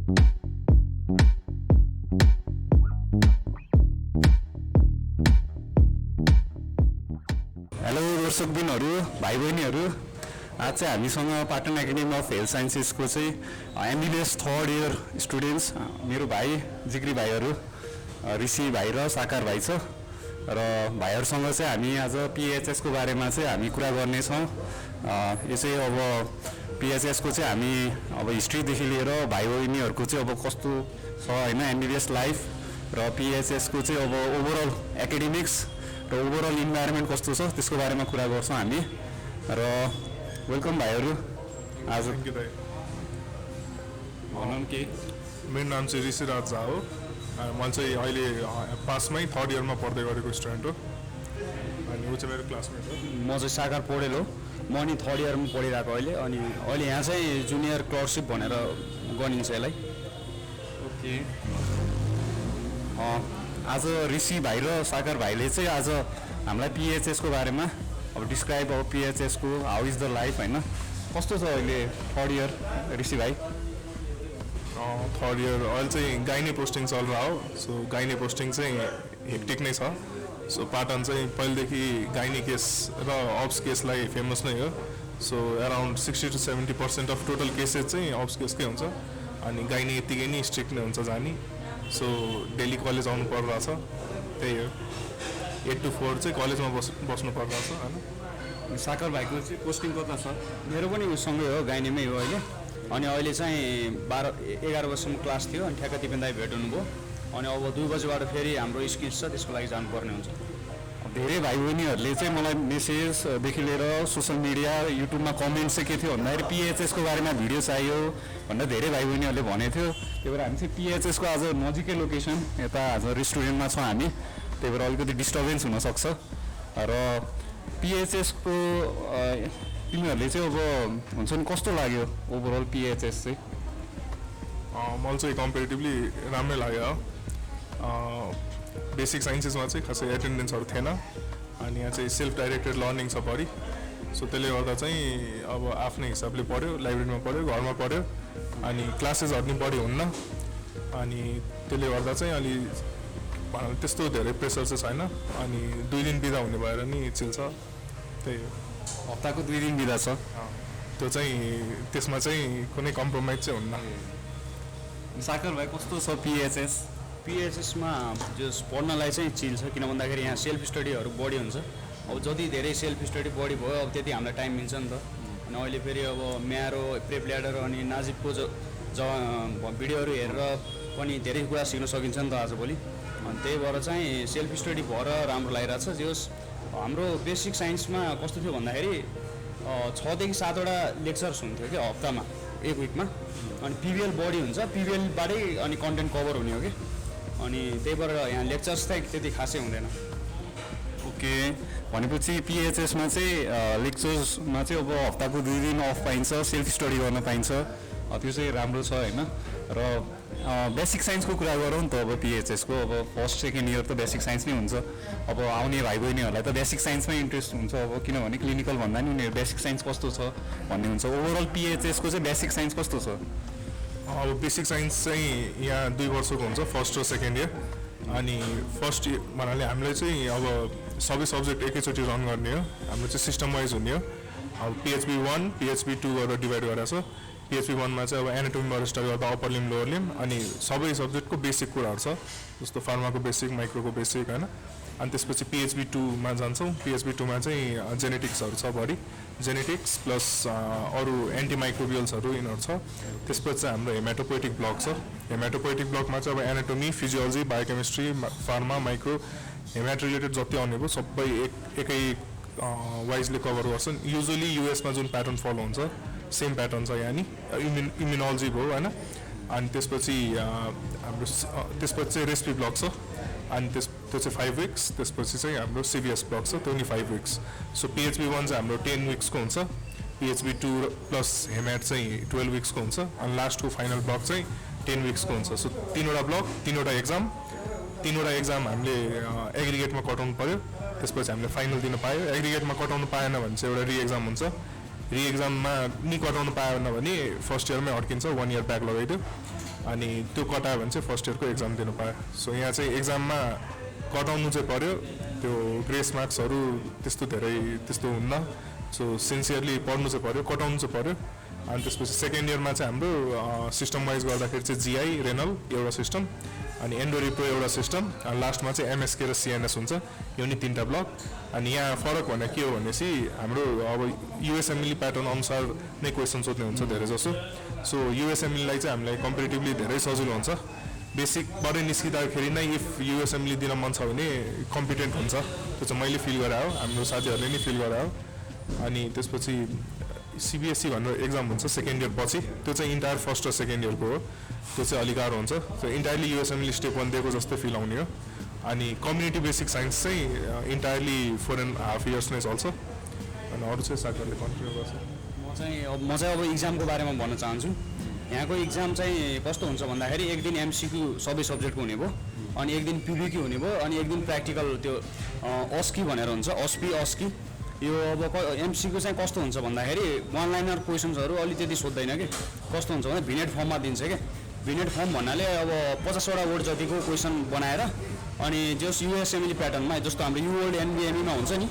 Hello दर्शकबिनहरू भाइ बहिनीहरू आज चाहिँ हामीसँग पाटन एकाडेमी अफ हेल्थ साइन्सेसको चाहिँ एमबिबिएस थर्ड इयर स्टुडेन्ट्स मेरो भाइ जिग्री भाइहरू ऋषि भाइ र साकार भाइ छ र भाइहरूसँग चाहिँ हामी आज पिएचएसको बारेमा चाहिँ हामी कुरा गर्नेछौँ। यो चाहिँ अब पिएचएसको चाहिँ हामी अब हिस्ट्रीदेखि लिएर भाइ बहिनीहरूको चाहिँ अब कस्तो छ होइन एमबिबिएस लाइफ र पिएचएसको चाहिँ अब ओभरअल एकाडेमिक्स र ओभरअल इन्भाइरोमेन्ट कस्तो छ त्यसको बारेमा कुरा गर्छौँ हामी र वेलकम भाइहरू। आज भनौँ के मेरो नाम चाहिँ ऋषिराज झा हो। म चाहिँ अहिले पासमै थर्ड इयरमा पढ्दै गरेको स्टुडेन्ट हो अनि ऊ चाहिँ मेरो क्लासमेट हो। म चाहिँ साकार पौडेल हो। म नि थर्ड इयरमा पढिरहेको अहिले यहाँ चाहिँ जुनियर क्लर्कसिप भनेर गनिन्छ यसलाई। ओके आज ऋषि भाइ र सागर भाइले चाहिँ आज हामीलाई पिएचएसको बारेमा अब डिस्क्राइब अब पिएचएसको हाउ इज द लाइफ होइन कस्तो छ अहिले थर्ड इयर ऋषि भाइ? थर्ड इयर अहिले चाहिँ गाइने पोस्टिङ चल रहा हो। सो गाइने पोस्टिङ चाहिँ हेक्टिक नै छ। सो पाटन चाहिँ पहिलेदेखि गाइने केस र अब्स केसलाई फेमस नै हो। So around 60 to 70% of total cases चाहिँ अब्स केसकै हुन्छ अनि गाइने यत्तिकै नै स्ट्रिक्ट नै हुन्छ जाने। सो डेली कलेज आउनु परिरहेछ त्यही हो 8 to 4 चाहिँ कलेजमा बस्नु परिरहेछ होइन। साकर भाइको चाहिँ पोस्टिङ कता छ? मेरो पनि उसँगै हो गाइनेमै हो अहिले अनि अहिले चाहिँ 12-11 बजीसम्म क्लास थियो अनि ठ्याक्क दिपेन दाइ भेट हुनुभयो अनि अब 2 बजीबाट फेरि हाम्रो स्किल्स छ त्यसको लागि जानुपर्ने हुन्छ। धेरै भाइ बहिनीहरूले चाहिँ मलाई मेसेजदेखि लिएर सोसियल मिडिया युट्युबमा कमेन्ट चाहिँ के थियो भन्दाखेरि पिएचएसको बारेमा भिडियो चाहियो भनेर धेरै भाइ बहिनीहरूले भनेको थियो। त्यही भएर हामी चाहिँ पिएचएसको आज नजिकै लोकेसन यता आज रेस्टुरेन्टमा छौँ हामी त्यही भएर अलिकति डिस्टर्बेन्स हुनसक्छ र पिएचएसको तिमीहरूले चाहिँ अब हुन्छ नि कस्तो लाग्यो ओभरअल पिएचएस चाहिँ? मलाई चाहिँ कम्पेरिटिभली राम्रै लाग्यो। बेसिक साइन्सेसमा चाहिँ खासै एटेन्डेन्सहरू थिएन अनि यहाँ चाहिँ सेल्फ डाइरेक्टेड लर्निङ छ बढी। सो त्यसले गर्दा चाहिँ अब आफ्नै हिसाबले पढ्यो, लाइब्रेरीमा पढ्यो, घरमा पढ्यो अनि क्लासेसहरू नि बढी हुन्न अनि त्यसले गर्दा चाहिँ अलि त्यस्तो धेरै प्रेसर चाहिँ छैन अनि 2 दिन बिदा हुने भएर नि चिल छ। त्यही हो हप्ताको 2 दिन बिदा छ त्यो चाहिँ त्यसमा चाहिँ कुनै कम्प्रोमाइज चाहिँ हुन्न। साकर भाइ कस्तो छ पिएचएस? पिएचएसमा जो पढ्नलाई चाहिँ चिल छ किन भन्दाखेरि यहाँ सेल्फ स्टडीहरू बढी हुन्छ। अब जति धेरै सेल्फ स्टडी बढी भयो अब त्यति हामीलाई टाइम मिल्छ नि त। अनि अहिले फेरि अब म्यारो प्रेप ल्याडर अनि नाजिबको भिडियोहरू हेरेर पनि धेरै कुरा सिक्न सकिन्छ नि त आजभोलि। अनि त्यही भएर चाहिँ सेल्फ स्टडी भएर राम्रो लागिरहेको छ। जे होस् हाम्रो बेसिक साइन्समा कस्तो थियो भन्दाखेरि 6 देखि 7 वटा लेक्चर्स हुन्थ्यो कि हप्तामा एक विकमा अनि पिबिएल बढी हुन्छ पिबिएलबाटै अनि कन्टेन्ट कभर हुने हो कि अनि त्यही भएर यहाँ लेक्चर्स चाहिँ त्यति खासै हुँदैन। ओके भनेपछि पिएचएसमा चाहिँ लेक्चर्समा चाहिँ अब हप्ताको 2 दिन अफ पाइन्छ, सेल्फ स्टडी गर्न पाइन्छ, त्यो चाहिँ राम्रो छ होइन। र बेसिक साइन्सको कुरा गरौँ नि त अब पिएचएसको अब फर्स्ट सेकेन्ड इयर त बेसिक साइन्स नै हुन्छ। अब आउने भाइ बहिनीहरूलाई त बेसिक साइन्समै इन्ट्रेस्ट हुन्छ अब किनभने क्लिनिकल भन्दा नि उनीहरू बेसिक साइन्स कस्तो छ भन्ने हुन्छ। ओभरअल पिएचएसको चाहिँ बेसिक साइन्स कस्तो छ? अब बेसिक साइन्स चाहिँ यहाँ 2 वर्षको हुन्छ फर्स्ट र सेकेन्ड इयर अनि फर्स्ट इयर भन्नाले हामीलाई चाहिँ अब सबै सब्जेक्ट एकैचोटि रन गर्ने हो। हाम्रो चाहिँ सिस्टम वाइज हुने हो। अब पिएचबी 1 पिएचबी 2 गरेर डिभाइड गरेर छ। पिएचबी 1 मा चाहिँ अब एनाटोमीबाट स्टार्ट गर्दा अप्पर लिम लोवर लिम अनि सबै सब्जेक्टको बेसिक कुराहरू छ जस्तो फार्माको बेसिक माइक्रोको बेसिक होइन। अनि त्यसपछि पिएचबी 2 मा जान्छौँ। पिएचबी 2 मा चाहिँ जेनेटिक्सहरू छ बढी जेनेटिक्स प्लस अरू एन्टिमाइक्रोबियल्सहरू यिनीहरू छ। त्यसपछि चाहिँ हाम्रो हेमाटोपोइटिक ब्लक छ। हेमाटोपोइटिक ब्लकमा चाहिँ अब anatomy physiology biochemistry pharma micro hemato related जति आउने भयो सबै एकै वाइजले कभर गर्छन्। युजुअली युएसमा जुन प्याटर्न फलो हुन्छ सेम प्याटर्न छ यहाँ नि इम्युनोलोजी भयो होइन। अनि त्यसपछि हाम्रो त्यसपछि चाहिँ रेस्पी ब्लक छ अनि त्यो चाहिँ 5 विक्स। त्यसपछि चाहिँ हाम्रो सिभिएस ब्लक छ त्यो नि 5 विक्स। सो पिएचबी 1 चाहिँ हाम्रो 10 विक्सको हुन्छ। पिएचबी 2 प्लस हेमाट चाहिँ 12 विक्सको हुन्छ अनि लास्टको फाइनल ब्लक चाहिँ 10 विक्सको हुन्छ। सो 3वटा ब्लक 3वटा एक्जाम हामीले एग्रिगेटमा कटाउनु पऱ्यो। त्यसपछि हामीले फाइनल दिन पायो। एग्रिगेटमा कटाउनु पाएन भने चाहिँ एउटा रिएक्जाम हुन्छ। रिएक्जाममा नि कटाउनु पाएन भने फर्स्ट इयरमै अड्किन्छ 1 इयर ब्याक लगाइदियो। अनि त्यो कटायो भने चाहिँ फर्स्ट इयरको एक्जाम दिनु पायो सो यहाँ चाहिँ एक्जाममा कटाउनु चाहिँ पर्यो त्यो ग्रेस मार्क्सहरू त्यस्तो हुन्न सो सिन्सियरली पढ्नु चाहिँ पर्यो कटाउनु चाहिँ पर्यो अनि त्यसपछि सेकेन्ड इयरमा चाहिँ हाम्रो सिस्टम वाइज गर्दाखेरि चाहिँ जिआई रेनल एउटा सिस्टम अनि एन्डोरिप्रो एउटा सिस्टम अनि लास्टमा चाहिँ एमएसके र सिएनएस हुन्छ यो नि 3टा ब्लक अनि यहाँ फरक भने के हो भनेपछि हाम्रो अब युएसएमएलई प्याटर्न अनुसार नै क्वेसन सोध्ने हुन्छ धेरै जसो सो युएसएमएलईलाई चाहिँ हामीलाई कम्पेरिटिभली धेरै सजिलो हुन्छ बेसिकबाटै निस्किँदाखेरि नै इफ युएसएमएलई दिन मन छ भने कम्पिटेन्ट हुन्छ त्यो चाहिँ मैले फिल गरायो हाम्रो साथीहरूले नि फिल गरायो अनि त्यसपछि सिबिएसई भनेर एक्जाम हुन्छ सेकेन्ड इयर पछि त्यो चाहिँ इन्टायर फर्स्ट र सेकेन्ड इयरको हो त्यो चाहिँ अलिक गाह्रो हुन्छ त्यो इन्टायरली युएसएमएलई स्टेप 1 दिएको जस्तै फिल आउने हो अनि कम्युनिटी बेसिक साइन्स चाहिँ इन्टायरली 4.5 इयर्स नै चल्छ अनि अरू चाहिँ साथीहरूले कन्टिन्यू गर्छ म चाहिँ अब इक्जामको बारेमा भन्न चाहन्छु यहाँको इक्जाम चाहिँ कस्तो हुन्छ भन्दाखेरि एक दिन एमसिक्यू सबै सब्जेक्टको हुने भयो अनि एक दिन पिबिक्यू हुने भयो अनि एक दिन प्र्याक्टिकल त्यो अस्की भनेर हुन्छ अस्की यो अब एमसिक्यू चाहिँ कस्तो हुन्छ भन्दाखेरि वान लाइनर क्वेसन्सहरू अलि त्यति सोध्दैन कि कस्तो हुन्छ भने भिनेट फर्ममा दिन्छ कि भिनेट फर्म भन्नाले अब 50वटा वर्ड जतिको क्वेसन बनाएर अनि जस युएसएमएलई प्याटर्नमा जस्तो हाम्रो युवर्ल्ड एनबिएमईमा हुन्छ नि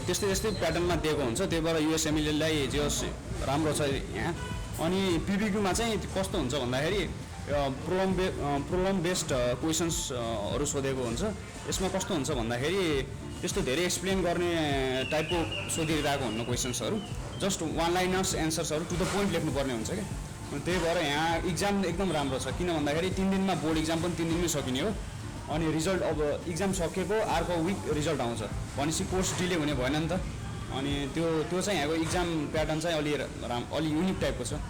त्यस्तै प्याटर्नमा दिएको हुन्छ त्यही भएर युएसएमएलईलाई जस राम्रो छ यहाँ अनि पिबिक्यूमा चाहिँ कस्तो हुन्छ भन्दाखेरि प्रोब्लम बेस्ड क्वेसन्सहरू सोधेको हुन्छ यसमा कस्तो हुन्छ भन्दाखेरि त्यस्तो धेरै एक्सप्लेन गर्ने टाइपको सोधिरहेको हुन्न क्वेसन्सहरू जस्ट वान लाइनर्स एन्सर्सहरू टु द पोइन्ट लेख्नुपर्ने हुन्छ कि त्यही भएर यहाँ इक्जाम एकदम राम्रो छ किन भन्दाखेरि 3 दिनमा बोर्ड इक्जाम पनि 3 दिनमै सकिने हो अनि रिजल्ट अब इक्जाम सकेको अर्को विक रिजल्ट आउँछ भनेपछि कोर्स डिले हुने भएन नि त अनि त्यो चाहिँ यहाँको इक्जाम प्याटर्न चाहिँ अलि युनिक टाइपको छ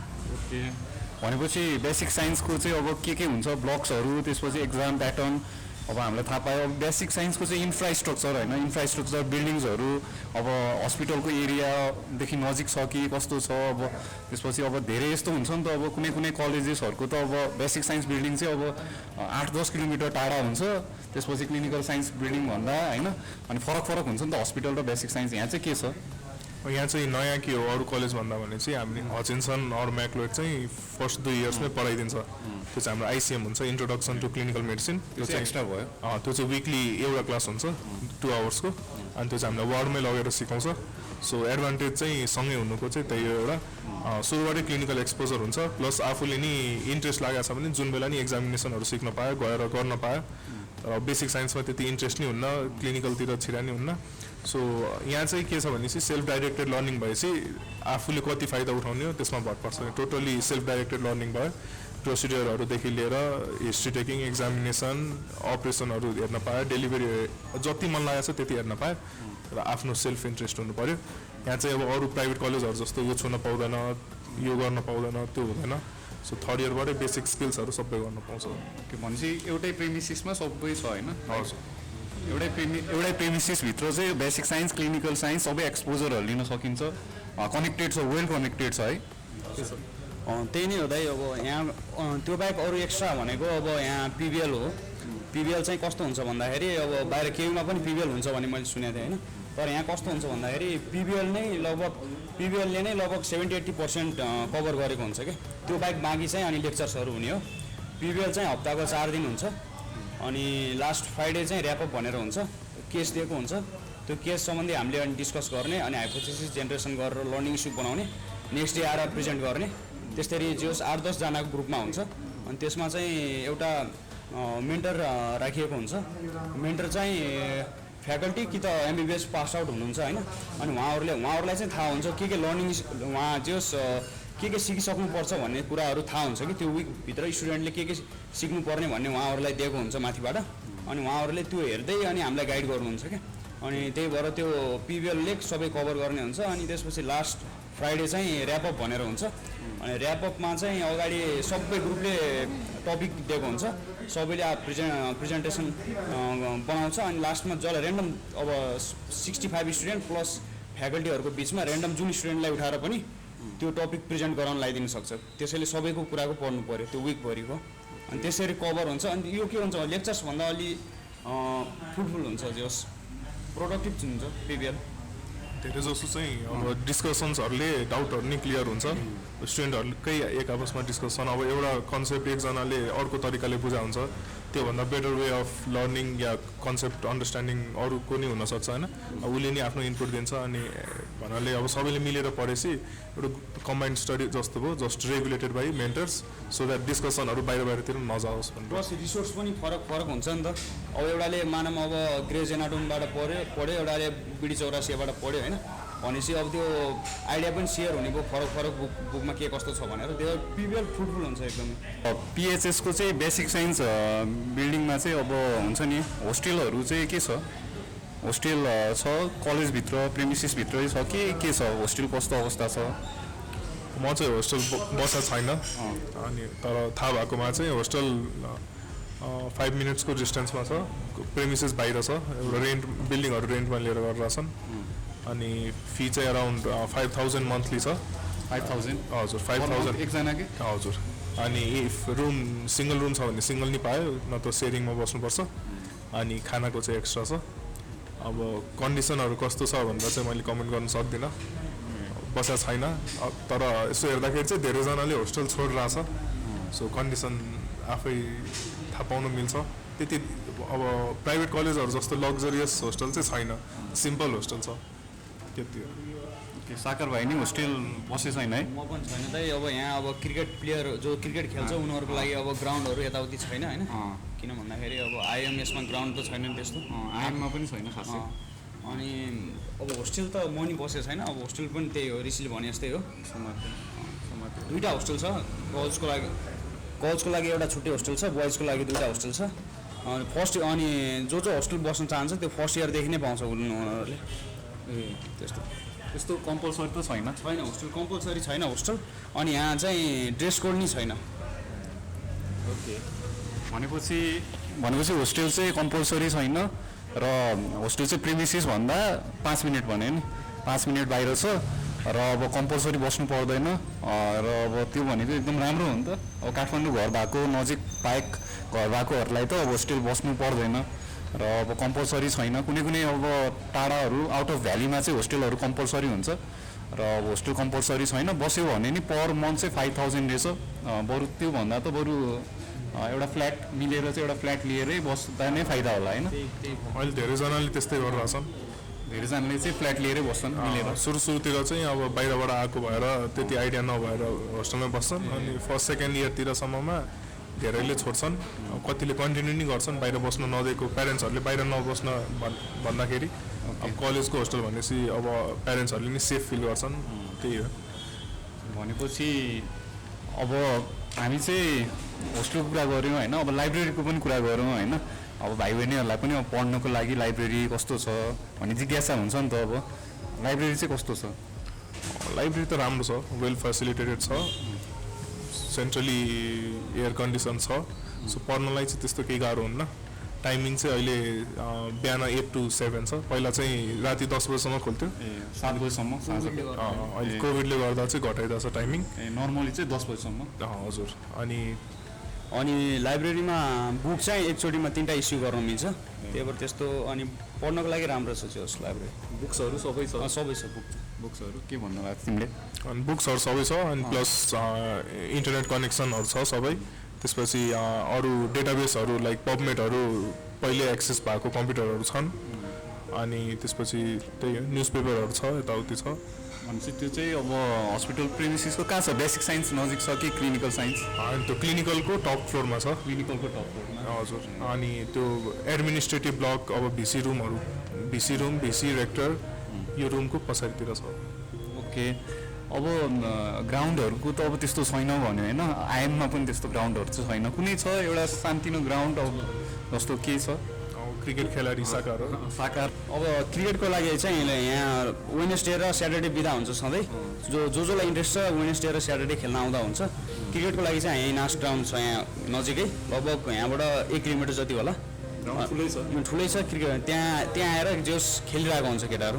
भनेपछि बेसिक साइन्सको चाहिँ अब के हुन्छ ब्लक्सहरू त्यसपछि एक्जाम प्याटर्न अब हामीलाई थाहा पायो अब बेसिक साइन्सको चाहिँ इन्फ्रास्ट्रक्चर होइन इन्फ्रास्ट्रक्चर बिल्डिङ्सहरू अब हस्पिटलको एरियादेखि नजिक छ कि कस्तो छ अब त्यसपछि अब धेरै यस्तो हुन्छ नि त अब कुनै कलेजेसहरूको त अब बेसिक साइन्स बिल्डिङ चाहिँ अब 8-10 किलोमिटर टाढा हुन्छ त्यसपछि क्लिनिकल साइन्स बिल्डिङ भन्दा होइन अनि फरक हुन्छ नि त हस्पिटल र बेसिक साइन्स यहाँ चाहिँ के छ यहाँ चाहिँ नयाँ के हो अरू कलेज भन्दा भने चाहिँ हामीले हचिन्सन अरू म्याक्लोएड चाहिँ फर्स्ट 2 इयर्समै पढाइदिन्छ त्यो चाहिँ हाम्रो आइसिएम हुन्छ इन्ट्रोडक्सन टु क्लिनिकल मेडिसिन त्यो चाहिँ एक्स्ट्रा भयो त्यो चाहिँ विकली एउटा क्लास हुन्छ 2 आवर्सको अनि त्यो चाहिँ हामीलाई वार्डमै लगेर सिकाउँछ सो एडभान्टेज चाहिँ सँगै हुनुको चाहिँ त्यही हो एउटा सुरुबाटै क्लिनिकल एक्सपोजर हुन्छ प्लस आफूले नि इन्ट्रेस्ट लागेको छ भने जुन बेला नि एक्जामिनेसनहरू सिक्न पायो गएर गर्न पायो तर बेसिक साइन्समा त्यति इन्ट्रेस्ट नै हुन्न क्लिनिकलतिर छिरा नै हुन्न सो यहाँ चाहिँ के छ भनेपछि सेल्फ डाइरेक्टेड लर्निङ भएपछि आफूले कति फाइदा उठाउने हो त्यसमा भर पर्छ टोटल्ली सेल्फ डाइरेक्टेड लर्निङ भयो प्रोसिडियरहरूदेखि लिएर हिस्ट्री टेकिङ एक्जामिनेसन अपरेसनहरू हेर्न पायो डेलिभरी जति मन लागेको छ त्यति हेर्न पायो र आफ्नो सेल्फ इन्ट्रेस्ट हुनु पऱ्यो यहाँ चाहिँ अब अरू प्राइभेट कलेजहरू जस्तो यो छुन पाउँदैन यो गर्न पाउँदैन त्यो हुँदैन सो थर्ड इयरबाटै बेसिक स्किल्सहरू सबै गर्न पाउँछ के भनेपछि एउटै प्रेमिसिसमा सबै छ होइन हजुर एउटै प्रेमिसिसभित्र चाहिँ बेसिक साइन्स क्लिनिकल साइन्स सबै एक्सपोजरहरू लिन सकिन्छ कनेक्टेड छ वेल कनेक्टेड छ है त्यही नै हो दाइ अब यहाँ त्यो बाहेक अरू एक्स्ट्रा भनेको अब यहाँ पिबिएल हो पिबिएल चाहिँ कस्तो हुन्छ भन्दाखेरि अब बाहिर केयुमा पनि पिबिएल हुन्छ भन्ने मैले सुनेको थिएँ होइन तर यहाँ कस्तो हुन्छ भन्दाखेरि पिबिएलले नै लगभग 70-80% कभर गरेको हुन्छ कि त्यो बाहेक बाँकी चाहिँ अनि लेक्चर्सहरू हुने हो पिबिएल चाहिँ हप्ताको 4 दिन हुन्छ अनि लास्ट फ्राइडे चाहिँ ऱ्यापअप भनेर हुन्छ केस दिएको हुन्छ त्यो केस सम्बन्धी हामीले अनि डिस्कस गर्ने अनि हाइपोथेसिस जेनेरेसन गरेर लर्निङ इस्यु बनाउने नेक्स्ट डे आएर प्रेजेन्ट गर्ने त्यसरी जोस 8-10 जनाको ग्रुपमा हुन्छ अनि त्यसमा चाहिँ एउटा मेन्टर राखिएको हुन्छ मेन्टर चाहिँ फ्याकल्टी कि त एमबिबिएस पास आउट हुनुहुन्छ होइन अनि उहाँहरूलाई चाहिँ थाहा हुन्छ के लर्निङ उहाँ जोस के सिकिसक्नुपर्छ भन्ने कुराहरू थाहा हुन्छ कि त्यो विकभित्र स्टुडेन्टले के सिक्नुपर्ने भन्ने उहाँहरूलाई दिएको हुन्छ माथिबाट अनि उहाँहरूले त्यो हेर्दै अनि हामीलाई गाइड गर्नुहुन्छ क्या अनि त्यही भएर त्यो पिबिएलले सबै कभर गर्ने हुन्छ अनि त्यसपछि लास्ट फ्राइडे चाहिँ ऱ्यापअप भनेर हुन्छ अनि ऱ्यापअपमा चाहिँ अगाडि सबै ग्रुपले टपिक दिएको हुन्छ सबैले प्रेजेन्टेसन बनाउँछ अनि लास्टमा जसलाई ऱ्यान्डम अब 65 स्टुडेन्ट प्लस फ्याकल्टीहरूको बिचमा ऱ्यान्डम जुन स्टुडेन्टलाई उठाएर पनि त्यो टपिक प्रेजेन्ट गराउन लगाइदिन सक्छ त्यसैले सबैको कुराको पढ्नु पऱ्यो त्यो विकभरिको अनि त्यसरी कभर हुन्छ अनि यो के हुन्छ लेक्चर्स भन्दा अलि फ्रुटफुल हुन्छ जस प्रोडक्टिभ हुन्छ पिबिएल धेरै जसो चाहिँ अब डिस्कसन्सहरूले डाउटहरू नै क्लियर हुन्छ स्टुडेन्टहरूकै एक आपसमा डिस्कसन अब एउटा कन्सेप्ट एकजनाले अर्को तरिकाले बुझा हुन्छ त्योभन्दा better way of learning yeah concept understanding अरूको नि हुनसक्छ होइन अब उसले नि आफ्नो इनपुट दिन्छ अनि भन्नाले अब सबैले मिलेर पढेपछि एउटा कम्बाइन्ड स्टडी जस्तो भयो just regulated by mentors so that डिस्कसनहरू बाहिरतिर नजाओस् भनेर प्लस रिसोर्स पनि फरक हुन्छ नि त अब एउटाले मानव अब ग्रेज एनाटोमीबाट पढ्यो एउटाले बिडी चौरासीबाट पढ्यो होइन भनेपछि अब त्यो आइडिया पनि सेयर हुने भयो फरक बुकमा के कस्तो छ भनेर त्यो पिपिएल फ्रुटफुल हुन्छ एकदमै पिएचएसको चाहिँ बेसिक साइन्स बिल्डिङमा चाहिँ अब हुन्छ नि होस्टेलहरू चाहिँ के छ होस्टेल छ कलेजभित्र प्रेमिसिसभित्रै छ के छ होस्टेल कस्तो अवस्था छ म चाहिँ होस्टेल बसेको छैन अनि तर थाहा भएकोमा चाहिँ होस्टेल 5 मिनट्सको डिस्टेन्समा छ प्रेमिसेस बाहिर छ एउटा बिल्डिङहरू रेन्टमा लिएर गरेर छन् अनि फी चाहिँ अराउन्ड 5,000 मन्थली छ 5,000 हजुर 5,000 एकजनाकै हजुर अनि इफ रुम सिङ्गल रुम छ भने सिङ्गल नि पायो न त सेयरिङमा बस्नुपर्छ अनि खानाको चाहिँ एक्स्ट्रा छ अब कन्डिसनहरू कस्तो छ भनेर चाहिँ मैले कमेन्ट गर्न सक्दिनँ बसेको छैन तर यसो हेर्दाखेरि चाहिँ धेरैजनाले होस्टेल छोडिरहेछ सो कन्डिसन आफै थाहा पाउन मिल्छ त्यति अब प्राइभेट कलेजहरू जस्तो लग्जरियस होस्टेल चाहिँ छैन सिम्पल होस्टेल छ त्यति हो साकर भाइ नि होस्टेल बसे छैन है म पनि छैन त अब यहाँ अब क्रिकेट प्लेयर जो क्रिकेट खेल्छ उनीहरूको लागि अब ग्राउन्डहरू यताउति छैन होइन किन भन्दाखेरि अब आइएमएसमा ग्राउन्ड त छैन नि त्यस्तो आइएममा पनि छैन खासै अनि अब होस्टेल त म नि बसेको छैन अब होस्टेल पनि त्यही हो ऋषिले भने जस्तै हो दुईवटा होस्टेल छ गर्ल्सको लागि एउटा छुट्टै होस्टेल छ बोइजको लागि दुईवटा होस्टेल छ अनि फर्स्ट अनि जो होस्टेल बस्न चाहन्छ त्यो फर्स्ट इयरदेखि नै पाउँछ उनीहरूले ए त्यस्तो कम्पलसरी त छैन होस्टेल कम्पलसरी छैन होस्टेल अनि यहाँ चाहिँ ड्रेस कोड नि छैन ओके भनेपछि होस्टेल चाहिँ कम्पलसरी छैन र होस्टेल चाहिँ प्रिमिसिस भन्दा 5 मिनट भने नि 5 मिनट बाहिर छ र अब कम्पलसरी बस्नु पर्दैन र अब त्यो भनेको एकदम राम्रो हो नि त अब काठमाडौँ घर भएको नजिक बाहेक घर भएकोहरूलाई त अब होस्टेल बस्नु पर्दैन र अब कम्पलसरी छैन कुनै अब टाढाहरू आउट अफ भ्यालीमा चाहिँ होस्टेलहरू कम्पलसरी हुन्छ र अब होस्टेल कम्पलसरी छैन बस्यो भने नि पर मन्थ चाहिँ 5,000 रहेछ बरु त्योभन्दा त बरु एउटा फ्ल्याट मिलेर चाहिँ एउटा फ्ल्याट लिएरै बस्दा नै फाइदा होला होइन अहिले धेरैजनाले त्यस्तै गरिरहेछन् धेरैजनाले चाहिँ फ्ल्याट लिएरै बस्छन् मिलेर सुरुतिर चाहिँ अब बाहिरबाट आएको भएर त्यति आइडिया नभएर होस्टेलमा बस्छन् अनि फर्स्ट सेकेन्ड इयरतिरसम्ममा धेरैले छोड्छन् कतिले कन्टिन्यू नै गर्छन् बाहिर बस्न नदिएको प्यारेन्ट्सहरूले बाहिर नबस्न भन्दाखेरि अब कलेजको होस्टेल भनेपछि अब प्यारेन्ट्सहरूले नि सेफ फिल गर्छन् त्यही हो भनेपछि अब हामी चाहिँ होस्टेलको कुरा गऱ्यौँ होइन अब लाइब्रेरीको पनि कुरा गरौँ होइन अब भाइ बहिनीहरूलाई पनि अब पढ्नको लागि लाइब्रेरी कस्तो छ भन्ने जिज्ञासा हुन्छ नि त अब लाइब्रेरी चाहिँ कस्तो छ लाइब्रेरी त राम्रो छ वेल फेसिलिटेटेड छ सेन्ट्रली एयर कन्डिसन छ सो पढ्नलाई चाहिँ त्यस्तो केही गाह्रो हुन्न टाइमिङ चाहिँ अहिले बिहान 8 to 7 छ पहिला चाहिँ राति 10 बजीसम्म खोल्थ्यो 7 बजीसम्म अहिले कोभिडले गर्दा चाहिँ घटाइदिएको छ टाइमिङ नर्मली चाहिँ 10 बजीसम्म हजुर अनि लाइब्रेरीमा बुक चाहिँ एकचोटिमा 3टा इस्यु गर्न मिल्छ त्यही भएर त्यस्तो अनि पढ्नको लागि राम्रो छ त्यो लाइब्रेरी बुक्सहरू सबै छ बुक्सहरू के भन्नु लाग्छ तिमीले अनि बुक्सहरू सबै छ अनि प्लस इन्टरनेट कनेक्सनहरू छ सबै त्यसपछि अरू डेटाबेसहरू लाइक पबमेटहरू पहिले एक्सेस भएको कम्प्युटरहरू छन् अनि त्यसपछि त्यही हो न्युज पेपरहरू छ यताउति छ भनेपछि त्यो चाहिँ अब हस्पिटल प्रेमिसिसको कहाँ छ बेसिक साइन्स नजिक छ कि क्लिनिकल साइन्स अनि त्यो क्लिनिकलको टप फ्लोरमा छ क्लिनिकलको टप फ्लोरमा हजुर अनि त्यो एडमिनिस्ट्रेटिभ ब्लक अब भिसी रुम भिसी रेक्टर यो रुमको पछाडितिर छ ओके अब ग्राउन्डहरूको त अब त्यस्तो छैन भन्यो होइन आइएममा पनि त्यस्तो ग्राउन्डहरू चाहिँ छैन कुनै छ एउटा सानोतिनो ग्राउन्ड अब जस्तो के छ क्रिकेट खेलाडी साकार अब क्रिकेटको लागि चाहिँ यहाँ वेडनेसडे र स्याटरडे बिदा हुन्छ सधैँ जसलाई इन्ट्रेस्ट छ वेडनेसडे र स्याटरडे खेल्न आउँदा हुन्छ क्रिकेटको लागि चाहिँ यहीँ नास ग्राउन्ड छ यहाँ नजिकै लगभग यहाँबाट 1 किलोमिटर जति होला ठुलै छ क्रिकेट त्यहाँ आएर जस खेलिरहेको हुन्छ केटाहरू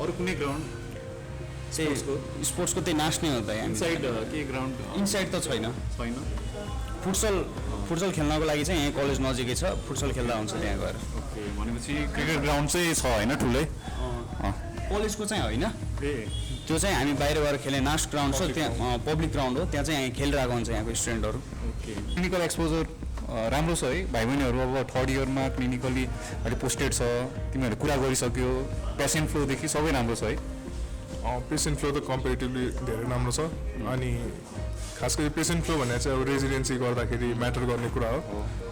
अरू कुनै ग्राउन्ड चाहिँ स्पोर्ट्सको त्यही नास नै हो त यहाँ इनसाइड के ग्राउन्ड इनसाइड त छैन फुटसल खेल्नको लागि चाहिँ यहाँ कलेज नजिकै छ फुटसल खेल्दा हुन्छ त्यहाँ गएर भनेपछि क्रिकेट ग्राउन्ड चाहिँ छ होइन ठुलै कलेजको चाहिँ होइन, ए त्यो चाहिँ हामी बाहिर गएर खेल्ने नास्ट ग्राउन्ड छ त्यहाँ, पब्लिक ग्राउन्ड हो, त्यहाँ चाहिँ हामी खेलिरहेको हुन्छ यहाँको स्टुडेन्टहरू। ओके क्लिनिकल एक्सपोजर राम्रो छ है भाइ बहिनीहरू अब थर्ड इयरमा क्लिनिकली अहिले पोस्टेड छ, तिमीहरू कुरा गरिसक्यो, पेसेन्ट फ्लोदेखि सबै राम्रो छ है। पेसेन्ट फ्लो त कम्पेरिटिभली धेरै राम्रो छ। अनि खास गरी पेसेन्ट फ्लो भन्ने चाहिँ अब रेजिडेन्सी गर्दाखेरि म्याटर गर्ने कुरा हो।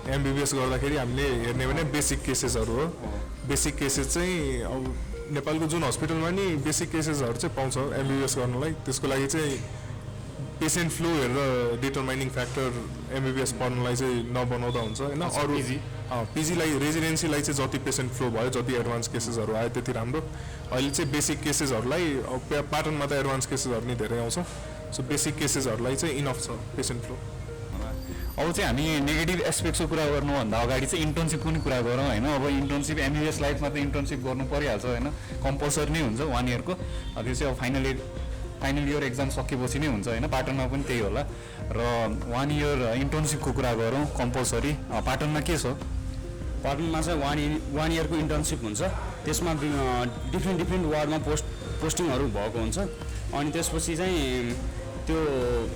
एमबिबिएस गर्दाखेरि हामीले हेर्ने भने बेसिक केसेसहरू हो। बेसिक केसेस चाहिँ अब नेपालको जुन हस्पिटलमा नि बेसिक केसेसहरू चाहिँ पाउँछ एमबिबिएस गर्नलाई, त्यसको लागि चाहिँ पेसेन्ट फ्लो हेरेर डिटरमाइनिङ फ्याक्टर एमबिबिएस पढ्नलाई चाहिँ नबनाउँदा हुन्छ होइन। अरू पिजीलाई रेजिडेन्सीलाई चाहिँ जति पेसेन्ट फ्लो भयो, जति एडभान्स केसेसहरू आयो त्यति राम्रो। अहिले चाहिँ बेसिक केसेसहरूलाई पाटनमा त एडभान्स केसेसहरू नि धेरै आउँछ, सो बेसिक केसेसहरूलाई चाहिँ इनफ छ पेसेन्ट फ्लो। अब चाहिँ हामी नेगेटिभ एस्पेक्ट्सको कुरा गर्नुभन्दा अगाडि चाहिँ इन्टर्नसिपको पनि कुरा गरौँ होइन। अब इन्टर्नसिप एमबिबिएस लाइफमा त इन्टर्नसिप गर्नु परिहाल्छ होइन, कम्पलसरी नै हुन्छ 1 इयरको। त्यो चाहिँ अब फाइनल इयर एक्जाम सकेपछि नै हुन्छ होइन, पाटनमा पनि त्यही होला। र 1 इयर इन्टर्नसिपको कुरा गरौँ कम्पलसरी, पाटनमा के छ? पाटनमा चाहिँ 1 इयरको इन्टर्नसिप हुन्छ, त्यसमा डिफ्रेन्ट वार्डमा पोस्टिङहरू भएको हुन्छ। अनि त्यसपछि चाहिँ त्यो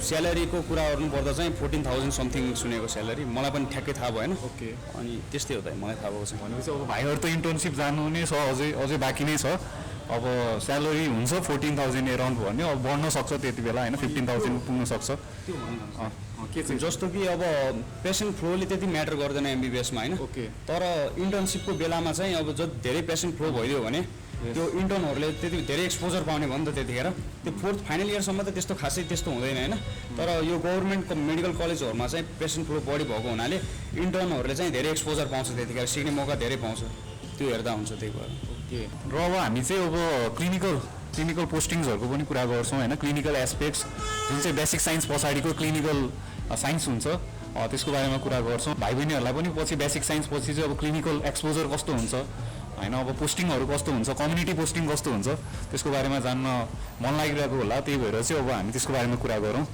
स्यालेरीको कुरा गर्नुपर्दा चाहिँ 14,000 समथिङ सुनेको स्यालेरी, मलाई पनि ठ्याक्कै थाहा भएन। ओके अनि त्यस्तै हो त मलाई थाहा भएको छ। भनेपछि अब भाइहरू त इन्टर्नसिप जानु नै छ, अझै बाँकी नै छ। अब स्यालेरी हुन्छ 14,000 एराउन्ड भन्यो, अब बढ्न सक्छ त्यति बेला होइन, 15,000 पुग्न सक्छ। के चाहिँ जस्तो कि अब पेसेन्ट फ्लोले त्यति म्याटर गर्दैन एमबिबिएसमा होइन। ओके तर इन्टर्नसिपको बेलामा चाहिँ अब जति धेरै पेसेन्ट फ्लो भइदियो भने त्यो इन्टर्नहरूले त्यति धेरै एक्सपोजर पाउने भयो नि त त्यतिखेर। त्यो 4th फाइनल इयरसम्म त त्यस्तो खासै त्यस्तो हुँदैन होइन। तर यो गभर्मेन्ट मेडिकल कलेजहरूमा चाहिँ पेसेन्ट फ्लो बढी भएको हुनाले इन्टर्नहरूले चाहिँ धेरै एक्सपोजर पाउँछ त्यतिखेर, सिक्ने मौका धेरै पाउँछ, त्यो हेर्दा हुन्छ त्यही भएर। ओके र अब हामी चाहिँ अब क्लिनिकल पोस्टिङ्सहरूको पनि कुरा गर्छौँ होइन। क्लिनिकल एस्पेक्ट्स जुन चाहिँ बेसिक साइन्स पछाडिको क्लिनिकल साइन्स हुन्छ त्यसको बारेमा कुरा गर्छौँ। भाइ बहिनीहरूलाई पनि पछि बेसिक साइन्स पछि चाहिँ अब क्लिनिकल एक्सपोजर कस्तो हुन्छ होइन, अब पोस्टिङहरू कस्तो हुन्छ, कम्युनिटी पोस्टिङ कस्तो हुन्छ, त्यसको बारेमा जान्न मन लागिरहेको होला। त्यही भएर चाहिँ अब हामी त्यसको बारेमा कुरा गरौँ।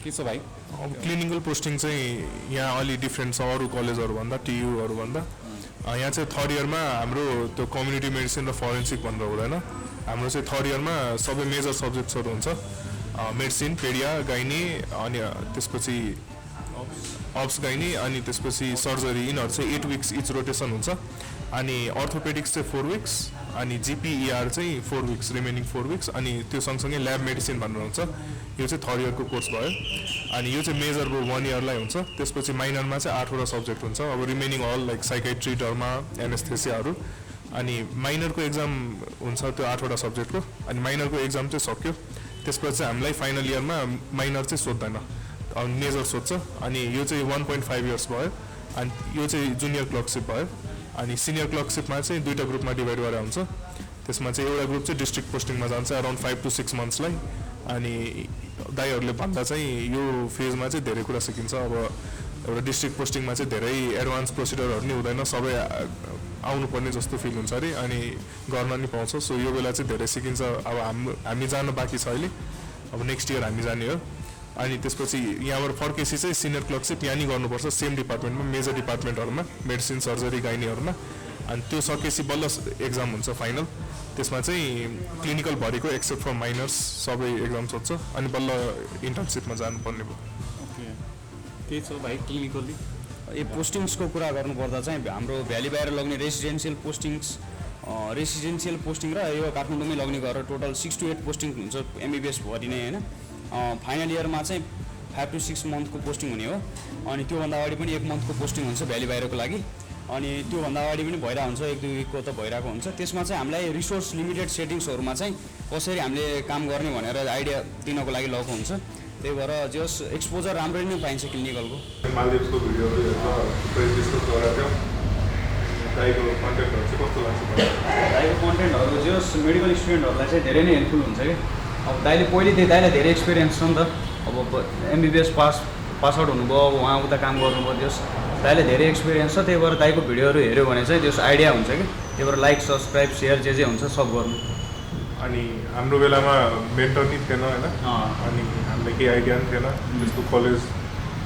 के छ भाइ? अब क्लिनिकल पोस्टिङ चाहिँ यहाँ अलि डिफ्रेन्ट छ अरू कलेजहरूभन्दा, टियुहरूभन्दा। यहाँ चाहिँ थर्ड इयरमा हाम्रो त्यो कम्युनिटी मेडिसिन र फरेन्सिक भनेर हुँदैन। हाम्रो चाहिँ थर्ड इयरमा सबै मेजर सब्जेक्ट्सहरू हुन्छ, मेडिसिन, पेडिया, गाइनी, अनि त्यसपछि अप्स गाइनी, अनि त्यसपछि सर्जरी, यिनीहरू चाहिँ 8 विक्स इच रोटेसन हुन्छ। अनि अर्थोपेडिक्स चाहिँ 4 विक्स, अनि जिपिइआर चाहिँ 4 विक्स, रिमेनिङ 4 विक्स। अनि त्यो सँगसँगै ल्याब मेडिसिन भनेर हुन्छ, यो चाहिँ थर्ड इयरको कोर्स भयो। अनि यो चाहिँ मेजर 1 इयरलाई हुन्छ। त्यसपछि माइनरमा चाहिँ 8वटा सब्जेक्ट हुन्छ, अब remaining all like psychiatry, derma, एनेस्थेसियाहरू। अनि माइनरको एक्जाम हुन्छ त्यो 8वटा सब्जेक्टको, अनि माइनरको एक्जाम चाहिँ सक्यो। त्यसपछि हामीलाई फाइनल इयरमा माइनर चाहिँ सोध्दैन, मेजर सोध्छ। अनि यो चाहिँ 1.5 इयर्स भयो। अनि यो चाहिँ जुनियर क्लर्कसिप भयो। अनि सिनियर क्लर्कसिपमा चाहिँ 2टा ग्रुपमा डिभाइड गरेर हुन्छ। त्यसमा चाहिँ एउटा ग्रुप चाहिँ डिस्ट्रिक्ट पोस्टिङमा जान्छ अराउन्ड 5 to 6 मन्थ्सलाई। अनि दाइहरूले भन्दा चाहिँ यो फेजमा चाहिँ धेरै कुरा सिकिन्छ। अब एउटा डिस्ट्रिक्ट पोस्टिङमा चाहिँ धेरै एडभान्स प्रोसिडरहरू नि हुँदैन, सबै आउनुपर्ने जस्तो फिल हुन्छ अरे, अनि गर्न नि पाउँछ। सो यो बेला चाहिँ धेरै सिकिन्छ। अब हामी जान बाँकी छ अहिले, अब नेक्स्ट इयर हामी जाने हो। अनि त्यसपछि यहाँबाट फर्केपछि चाहिँ सिनियर क्लर्कसिप यहाँ नि गर्नुपर्छ, सेम डिपार्टमेन्टमा, मेजर डिपार्टमेन्टहरूमा, मेडिसिन, सर्जरी, गाइनीहरूमा। अनि त्यो सकेपछि बल्ल एक्जाम हुन्छ फाइनल, त्यसमा चाहिँ क्लिनिकल भरिको एक्सेप्ट फर माइनर्स सबै एक्जाम सोध्छ। अनि बल्ल इन्टर्नसिपमा जानुपर्ने भयो। ओके त्यही छ भाइ क्लिनिकली। यो पोस्टिङ्सको कुरा गर्नुपर्दा चाहिँ हाम्रो भ्याली बाहिर लग्ने रेसिडेन्सियल पोस्टिङ र यो काठमाडौँमै लग्ने गरेर टोटल 6 to 8 पोस्टिङ हुन्छ एमबिबिएस भरि नै होइन। फाइनल इयरमा चाहिँ 5 to 6 मन्थको पोस्टिङ हुने हो। अनि त्योभन्दा अगाडि पनि 1 मन्थको पोस्टिङ हुन्छ भ्याली बाहिरको लागि। अनि त्योभन्दा अगाडि पनि भइरहेको हुन्छ, 1-2 विकको त भइरहेको हुन्छ। त्यसमा चाहिँ हामीलाई रिसोर्स लिमिटेड सेटिङ्सहरूमा चाहिँ कसरी हामीले काम गर्ने भनेर आइडिया दिनको लागि लगेको हुन्छ। त्यही भएर जस एक्सपोजर राम्ररी नै पाइन्छ क्लिनिकलको। मालदिप्सको भिडियोहरू हेर्दा डिस्कस गरेको थियो, दाइको कन्टेन्टहरू चाहिँ कस्तो लाग्छ? दाइको कन्टेन्टहरू जस मेडिकल स्टुडेन्टहरूलाई चाहिँ धेरै नै हेल्पफुल हुन्छ कि। अब दाइले धेरै एक्सपिरियन्स छ नि त, अब एमबिबिएस पास आउट हुनुभयो, अब उहाँ उता काम गर्नुभयो, त्यस दाइले धेरै एक्सपिरियन्स छ। त्यही भएर दाइको भिडियोहरू हेऱ्यो भने चाहिँ त्यस आइडिया हुन्छ कि। त्यही भएर लाइक, सब्सक्राइब, सेयर जे हुन्छ सब गर्नु। अनि हाम्रो बेलामा मेन्टर नि थिएन होइन, अनि हामीलाई केही आइडिया पनि थिएन त्यस्तो कलेज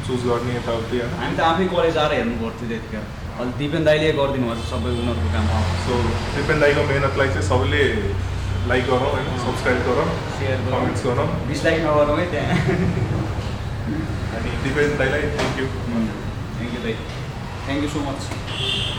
चुज गर्ने यताउति। हामी त आफै कलेज आएर हेर्नु पर्थ्यो त्यतिखेर। अहिले दिपेन दाइले गरिदिनु भएको छ सबै उनीहरूको काम। सो दिपेन दाइको मेहनतलाई चाहिँ सबैले लाइक गरौँ होइन सब्सक्राइब गरौँ सेयर गरौँ कमेन्ट्स गरौँ डिसलाइक नगरौँ है त्यहाँ अनि दिपेन दाइलाई थ्याङ्क यू थ्याङ्क यू दाइ थ्याङ्क यू सो मच